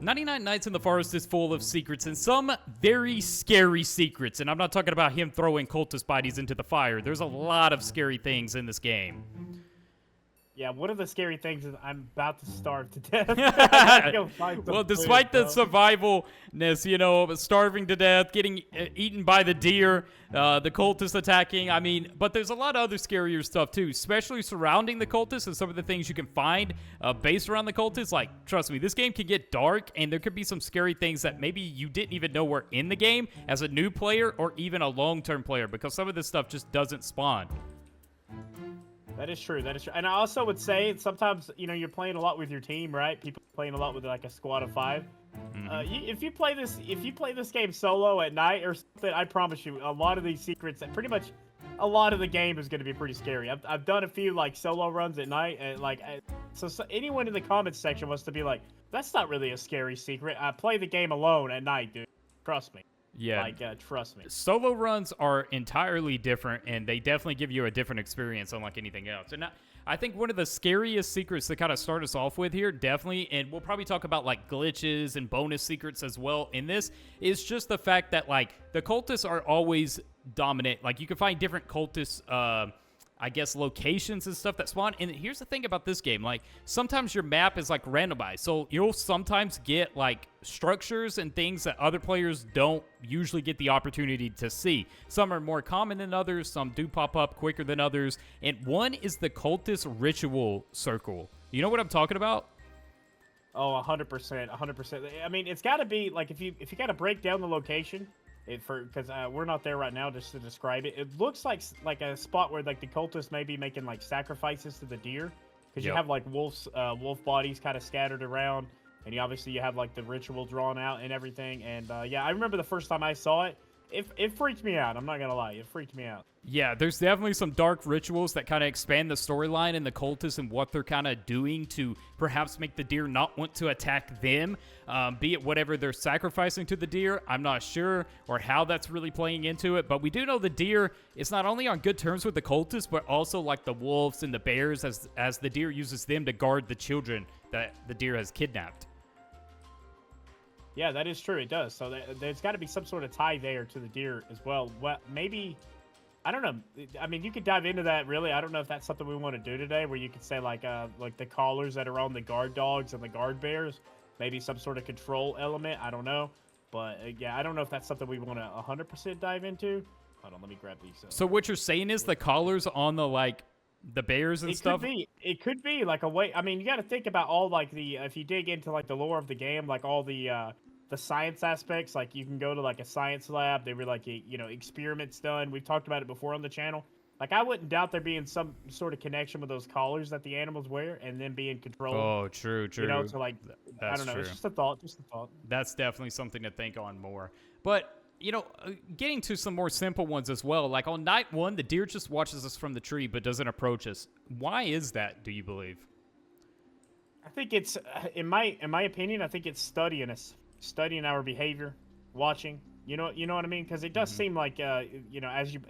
99 Nights in the Forest is full of secrets, and some very scary secrets. And I'm not talking about him throwing cultist bodies into the fire. There's a lot of scary things in this game. Yeah, one of the scary things is I'm about to starve to death. Well, despite the survivalness, you know, starving to death, getting eaten by the deer, the cultists attacking, I mean, but there's a lot of other scarier stuff too, especially surrounding the cultists and some of the things you can find based around the cultists. Like, trust me, this game can get dark, and there could be some scary things that maybe you didn't even know were in the game as a new player or even a long-term player, because some of this stuff just doesn't spawn. That is true. That is true. And I also would say sometimes, you know, you're playing a lot with your team, right? People playing a lot with like a squad of 5. If you play this game solo at night or something, I promise you, a lot of these secrets, pretty much a lot of the game is going to be pretty scary. I've done a few like solo runs at night, and like, so anyone in the comments section wants to be like, that's not really a scary secret. I play the game alone at night, dude. Trust me. Yeah, like, trust me. Solo runs are entirely different, and they definitely give you a different experience unlike anything else. And I think one of the scariest secrets to kind of start us off with here, definitely, and we'll probably talk about like glitches and bonus secrets as well in this, is just the fact that like the cultists are always dominant. Like, you can find different cultists, I guess, locations and stuff that spawn. And here's the thing about this game. Like, sometimes your map is, like, randomized. So you'll sometimes get, like, structures and things that other players don't usually get the opportunity to see. Some are more common than others. Some do pop up quicker than others. And one is the cultist ritual circle. You know what I'm talking about? Oh, 100%, 100%. I mean, it's got to be, like, if you got to break down the location, because we're not there right now just to describe it. It looks like a spot where like the cultists may be making like sacrifices to the deer, because you have like wolf bodies kind of scattered around, and you have like the ritual drawn out and everything. And yeah, I remember the first time I saw it, it freaked me out. I'm not gonna lie, it freaked me out. Yeah, there's definitely some dark rituals that kind of expand the storyline and the cultists and what they're kind of doing to perhaps make the deer not want to attack them, be it whatever they're sacrificing to the deer. I'm not sure, or how that's really playing into it, but we do know the deer is not only on good terms with the cultists, but also like the wolves and the bears, as the deer uses them to guard the children that the deer has kidnapped. Yeah, that is true. It does. So there's got to be some sort of tie there to the deer as well. Well, maybe, I don't know. I mean, you could dive into that, really. I don't know if that's something we want to do today, where you could say like the collars that are on the guard dogs and the guard bears, maybe some sort of control element. I don't know. But yeah, I don't know if that's something we want to 100% dive into. Hold on, let me grab these. So what you're saying is the collars on the like the bears and stuff? It could be like a way. I mean, you got to think about all like the if you dig into like the lore of the game, like all the science aspects. Like, you can go to like a science lab. There were like experiments done. We've talked about it before on the channel. Like, I wouldn't doubt there being some sort of connection with those collars that the animals wear, and then being controlled. Oh, true. You know, to like, I don't know. True. It's just a thought. That's definitely something to think on more. But, you know, getting to some more simple ones as well. Like, on night 1, the deer just watches us from the tree but doesn't approach us. Why is that, do you believe? I think it's, in my opinion, I think it's studying us, studying our behavior, watching. You know what I mean? Because it does seem like,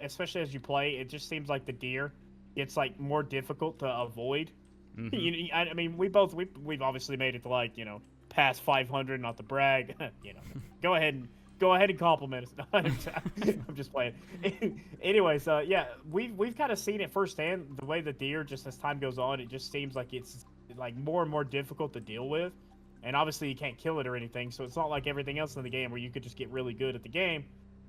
especially as you play, it just seems like the deer gets like more difficult to avoid. I mean, we've obviously made it to like past 500, not to brag. Go ahead and compliment us. I'm just playing. Anyways, yeah, we've kind of seen it firsthand. The way the deer, just as time goes on, it just seems like it's like more and more difficult to deal with. And obviously you can't kill it or anything, so it's not like everything else in the game where you could just get really good at the game.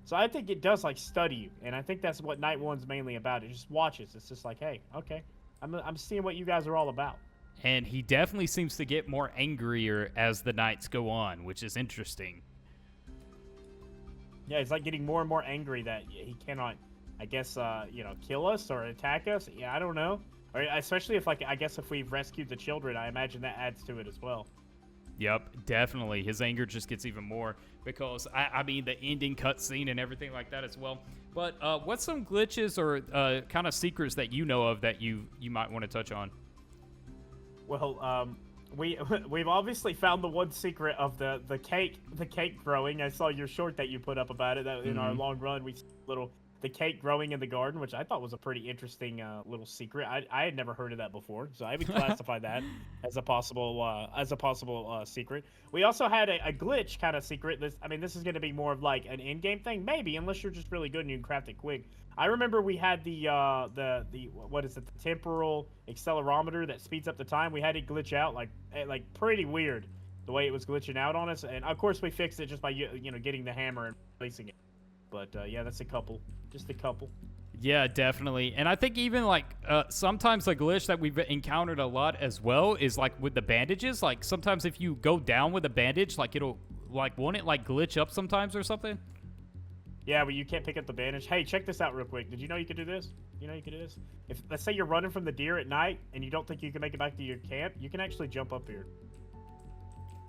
So I think it does like study you, and I think that's what Night 1's mainly about. It just watches. It's just like, hey, okay, I'm seeing what you guys are all about. And he definitely seems to get more angrier as the nights go on, which is interesting. Yeah, he's like getting more and more angry that he cannot, I guess, kill us or attack us. Yeah, I don't know. Or especially if, like, I guess if we've rescued the children, I imagine that adds to it as well. Yep, definitely. His anger just gets even more because, I mean, the ending cutscene and everything like that as well. But what's some glitches or kind of secrets that you know of that you might want to touch on? Well, we've obviously found the one secret of the cake growing. I saw your short that you put up about it. That in our long run, we see the cake growing in the garden, which I thought was a pretty interesting little secret. I had never heard of that before, so I would classify that as a possible secret. We also had a glitch kind of secret. This is going to be more of like an in-game thing, maybe, unless you're just really good and you can craft it quick. I remember we had the what is it, the temporal accelerometer that speeds up the time. We had it glitch out like pretty weird the way it was glitching out on us, and of course we fixed it just by getting the hammer and placing it. But yeah, that's just a couple. Yeah, definitely. And I think even like sometimes a glitch that we've encountered a lot as well is like with the bandages. Like sometimes if you go down with a bandage, like it'll won't it like glitch up sometimes or something? Yeah, but you can't pick up the bandage. Hey, check this out real quick. Did you know you could do this? If let's say you're running from the deer at night and you don't think you can make it back to your camp, you can actually jump up here.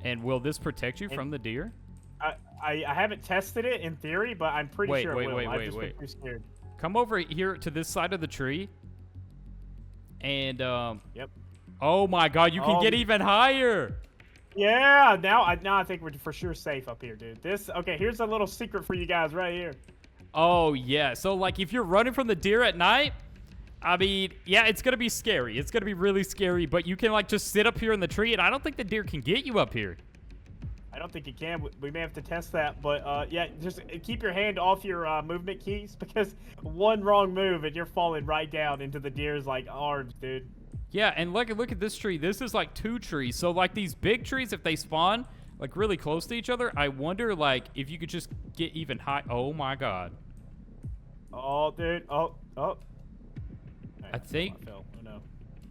And will this protect you from the deer? I haven't tested it in theory, but I'm pretty sure it will. I've just been too scared. Come over here to this side of the tree. And Yep. Oh my God, you can get even higher. Yeah, now I think we're for sure safe up here, dude. Okay, here's a little secret for you guys right here. Oh yeah, so like if you're running from the deer at night, I mean, yeah, it's gonna be scary. It's gonna be really scary, but you can like just sit up here in the tree, and I don't think the deer can get you up here. I don't think you can. We may have to test that, but yeah, just keep your hand off your movement keys, because one wrong move and you're falling right down into the deer's like arms, dude. Yeah, and look at this tree. This is like 2 trees. So like these big trees, if they spawn like really close to each other, I wonder like if you could just get even high. Oh my God. Oh, dude. Oh. I think. I fell. Oh no.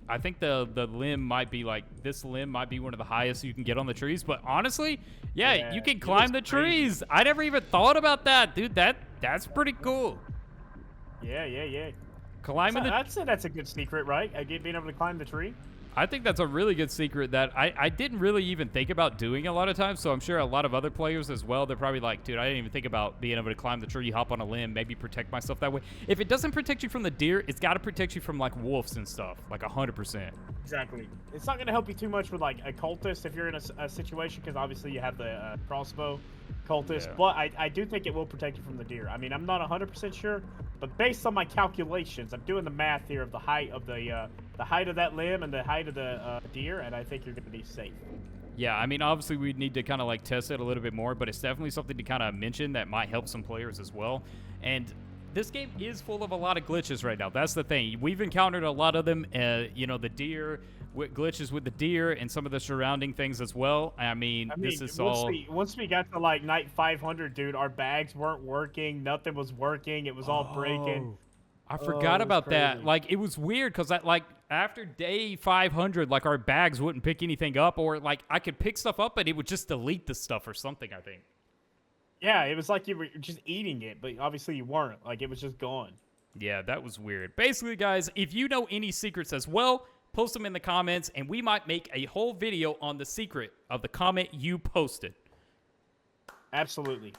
I think the limb might be like, this limb might be one of the highest you can get on the trees. But honestly, yeah, you can climb the trees. I never even thought about that, dude. That's pretty cool. Yeah. Climbing That's a good secret, right? Being able to climb the tree. I think that's a really good secret that I didn't really even think about doing a lot of times, so I'm sure a lot of other players as well, they're probably like, dude, I didn't even think about being able to climb the tree, hop on a limb, maybe protect myself that way. If it doesn't protect you from the deer, it's got to protect you from, like, wolves and stuff, like 100%. Exactly. It's not going to help you too much with, like, a cultist if you're in a situation, because obviously you have the crossbow cultist, but I do think it will protect you from the deer. I mean, I'm not 100% sure, but based on my calculations, I'm doing the math here of the height of the height of that limb and the height of the deer, and I think you're going to be safe. Yeah, I mean, obviously we'd need to kind of like test it a little bit more, but it's definitely something to kind of mention that might help some players as well. And this game is full of a lot of glitches right now. That's the thing. We've encountered a lot of them, the deer, glitches with the deer and some of the surrounding things as well. I mean this is once we got to like night 500, dude, our bags weren't working. Nothing was working. It was all breaking. I forgot about that. Like, it was weird because after day 500, like, our bags wouldn't pick anything up, or like I could pick stuff up, but it would just delete the stuff or something, I think. Yeah, it was like you were just eating it, but obviously you weren't. Like, it was just gone. Yeah, that was weird. Basically, guys, if you know any secrets as well, post them in the comments, and we might make a whole video on the secret of the comment you posted. Absolutely.